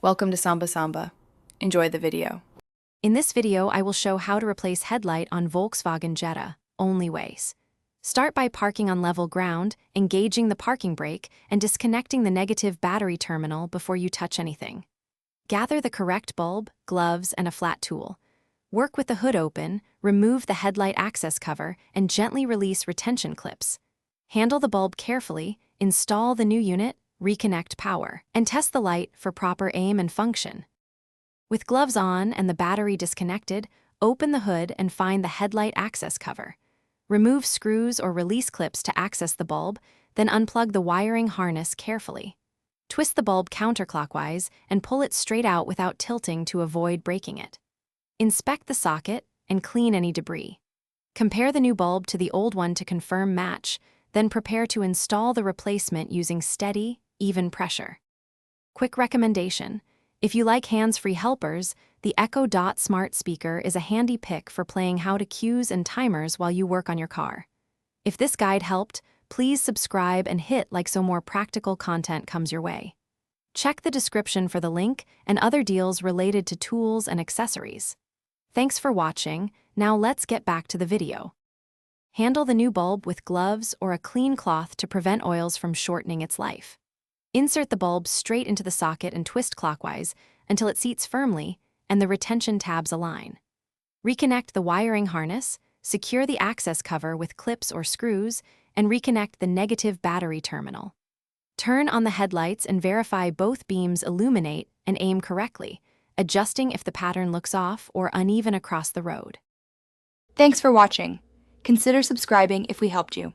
Welcome to Samba Samba. Enjoy the video. In this video, I will show how to replace headlight on Volkswagen Jetta, only ways. Start by parking on level ground, engaging the parking brake, and disconnecting the negative battery terminal before you touch anything. Gather the correct bulb, gloves, and a flat tool. Work with the hood open, remove the headlight access cover, and gently release retention clips. Handle the bulb carefully, install the new unit, reconnect power, and test the light for proper aim and function. With gloves on and the battery disconnected, open the hood and find the headlight access cover. Remove screws or release clips to access the bulb, then unplug the wiring harness carefully. Twist the bulb counterclockwise and pull it straight out without tilting to avoid breaking it. Inspect the socket and clean any debris. Compare the new bulb to the old one to confirm match, then prepare to install the replacement using steady, even pressure. Quick recommendation: if you like hands-free helpers, the Echo Dot smart speaker is a handy pick for playing how to cues and timers while you work on your car. If this guide helped, please subscribe and hit like so more practical content comes your way. Check the description for the link and other deals related to tools and accessories. Thanks for watching. Now let's get back to the video. Handle the new bulb with gloves or a clean cloth to prevent oils from shortening its life. Insert the bulb straight into the socket and twist clockwise until it seats firmly and the retention tabs align. Reconnect the wiring harness, secure the access cover with clips or screws, and reconnect the negative battery terminal. Turn on the headlights and verify both beams illuminate and aim correctly, adjusting if the pattern looks off or uneven across the road. Thanks for watching. Consider subscribing if we helped you.